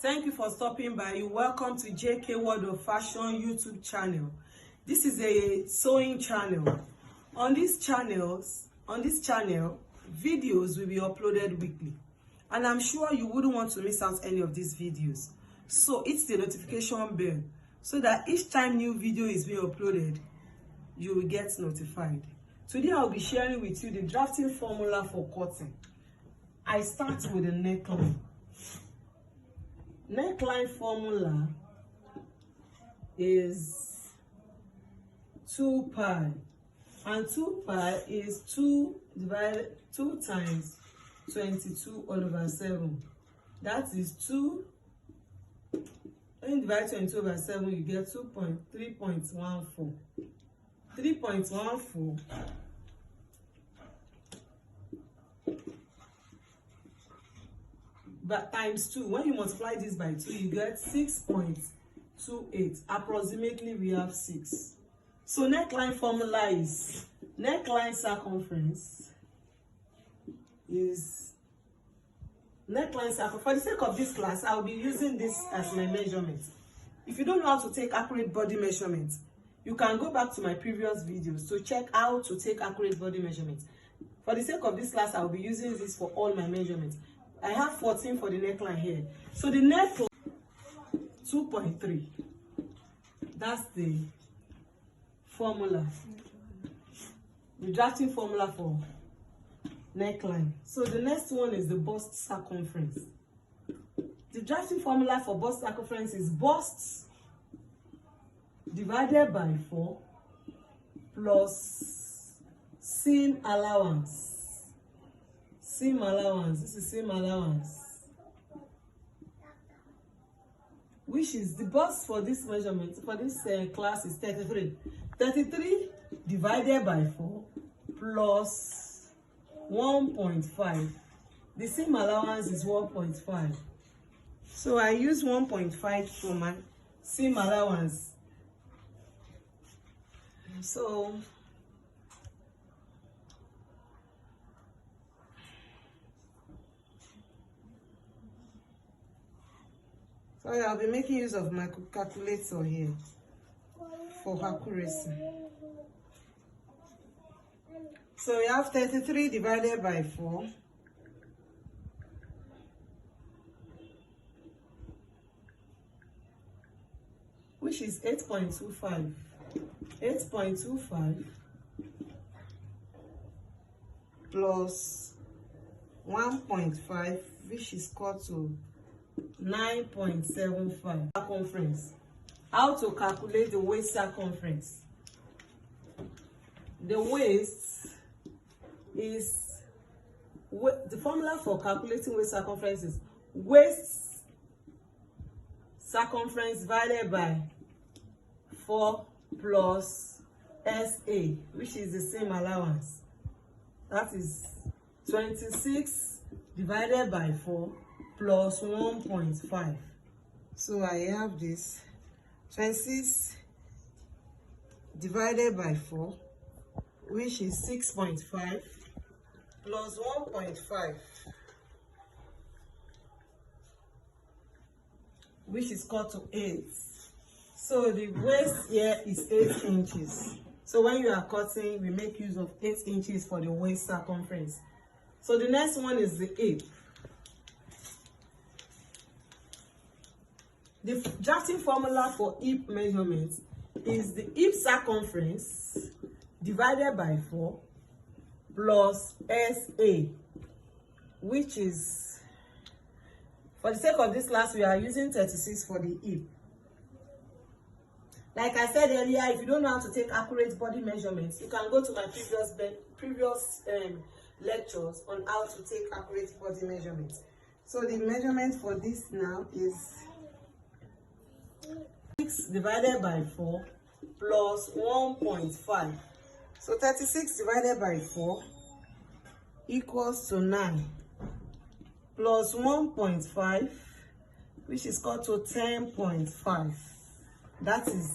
Thank you for stopping by. Welcome to JK World of Fashion YouTube channel. This is a sewing channel. On this channel, videos will be uploaded weekly. And I'm sure you wouldn't want to miss out any of these videos. So hit the notification bell so that each time new video is being uploaded, you will get notified. Today I'll be sharing with you the drafting formula for cutting. I start with the neckline. Neckline formula is 2 pi, and 2 pi is 2 times 22/7. That is 2. When you divide 22/7, you get 3.14. 3.14 but times 2. When you multiply this by 2, you get 6.28. Approximately, we have 6. So neckline formula is neckline circumference is for the sake of this class, I'll be using this as my measurement. If you don't know how to take accurate body measurements, you can go back to my previous videos to check how to take accurate body measurements. For the sake of this class, I'll be using this for all my measurements. I have 14 for the neckline here. So the neckline 2.3. That's the formula. The drafting formula for neckline. So the next one is the bust circumference. The drafting formula for bust circumference is bust divided by 4 plus seam allowance. Seam allowance. This is seam allowance, which is the bust for this measurement for this class is 33. 33 divided by 4 plus 1.5. The seam allowance is 1.5. So I use 1.5 for my seam allowance. So I'll be making use of my calculator here for accuracy. So we have 33 divided by 4 which is 8.25. 8.25 plus 1.5, which is equal to 9.75. Circumference. How to calculate the waist circumference? The waist is the formula for calculating waist circumference is waist circumference divided by 4 plus SA, which is the same allowance. That is 26 divided by 4 plus 1.5. So I have this 26 divided by 4, which is 6.5 plus 1.5, which is equal to 8. So the waist here is 8 inches. So when you are cutting, we make use of 8 inches for the waist circumference. So the next one is the hip. The drafting formula for hip measurement is the hip circumference divided by 4 plus SA, which is, for the sake of this class, we are using 36 for the hip. Like I said earlier, if you don't know how to take accurate body measurements, you can go to my previous lectures on how to take accurate body measurements. So the measurement for this now is 6 divided by 4 plus 1.5. So 36 divided by 4 equals to 9 plus 1.5, which is equal to 10.5. That is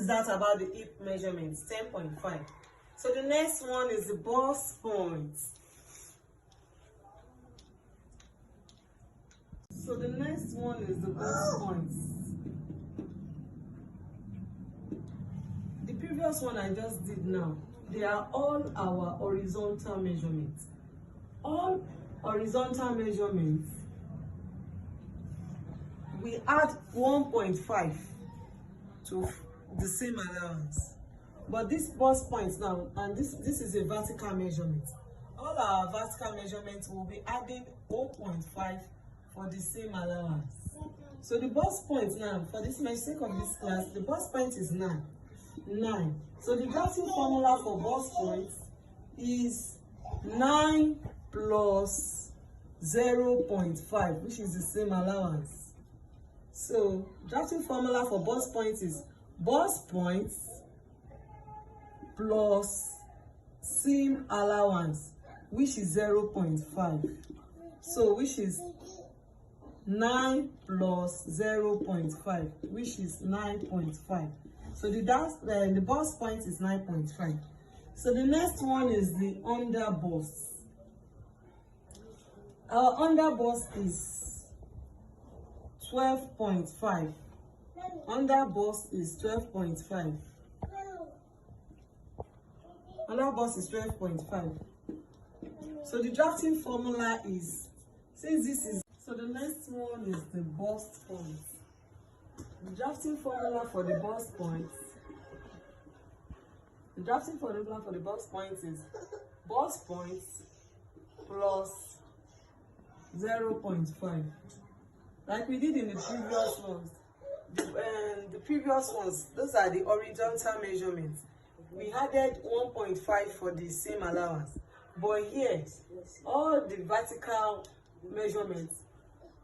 that about the hip measurements, 10.5. So the next one is the bust point. So the next one is the boss points. The previous one I just did now, they are all our horizontal measurements. All horizontal measurements, we add 1.5 to the same allowance. But this boss points now, and this is a vertical measurement. All our vertical measurements will be adding 0.5 for the same allowance. So the boss point now, for this sake of this class, the boss point is 9. So the drafting formula for boss points is 9 plus 0.5, which is the same allowance. So drafting formula for boss points is boss points plus same allowance, which is 0.5. So which is 9 plus 0.5, which is 9.5. So the boss point is 9.5. So the next one is the underboss. Our underboss is 12.5. Underboss is 12.5. Underboss is 12.5. So the drafting formula is, since this is, so the next one is the boss points. The drafting formula for the boss points. The drafting formula for the boss points is boss points plus 0.5. Like we did in the previous ones. The previous ones, those are the horizontal measurements. We added 1.5 for the same allowance. But here, all the vertical measurements,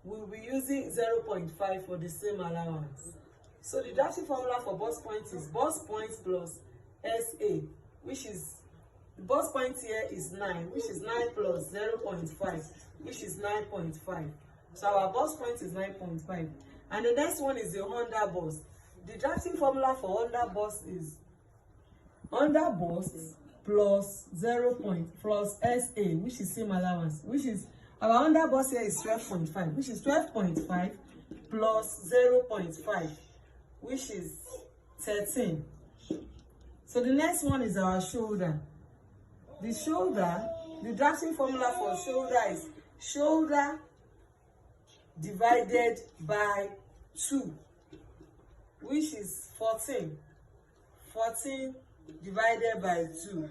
we'll be using 0.5 for the same allowance. So the drafting formula for boss points is boss points plus SA, which is, the boss point here is 9, which is 9 plus 0.5, which is 9.5. So our boss point is 9.5. And the next one is the underboss. The drafting formula for underboss is underboss plus plus SA, which is same allowance, which is, our underboss here is 12.5, which is 12.5 plus 0.5, which is 13. So the next one is our shoulder. The shoulder, the drafting formula for shoulder is shoulder divided by 2, which is 14. 14 divided by 2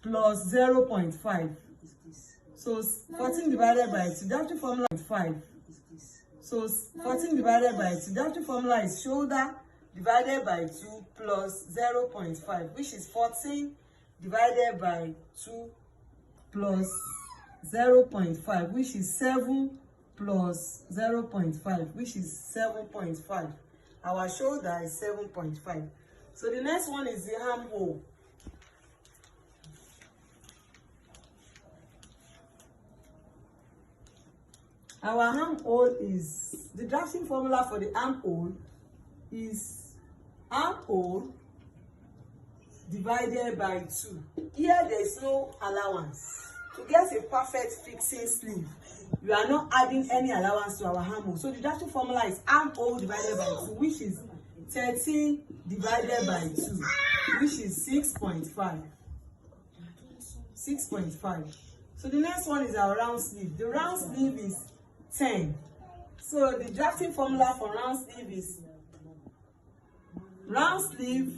plus 0.5. So 14 divided by 2, drafting formula is 5. So 14 divided by 2, drafting formula is shoulder divided by 2 plus 0.5, which is 14 divided by 2 plus 0.5, which is 7 plus 0.5, which is 7.5. Our shoulder is 7.5. So the next one is the armhole. Our armhole is, the drafting formula for the armhole is armhole divided by 2. Here there is no allowance. To get a perfect fixing sleeve, you are not adding any allowance to our armhole. So the drafting formula is armhole divided by 2, which is 13 divided by 2, which is 6.5. 6.5. So the next one is our round sleeve. The round sleeve is 10. So the drafting formula for round sleeve is round sleeve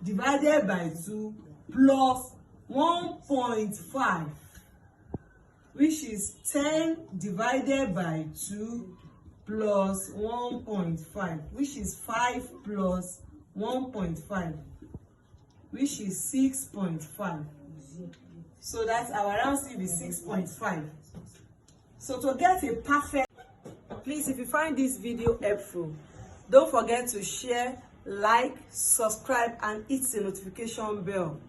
divided by 2 plus 1.5, which is 10 divided by 2 plus 1.5, which is 5 plus 1.5, which is 6.5. So that's our round sleeve is 6.5. So to get a perfect, please, if you find this video helpful, don't forget to share, like, subscribe, and hit the notification bell.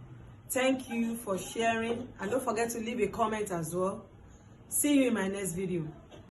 Thank you for sharing, and don't forget to leave a comment as well. See you in my next video.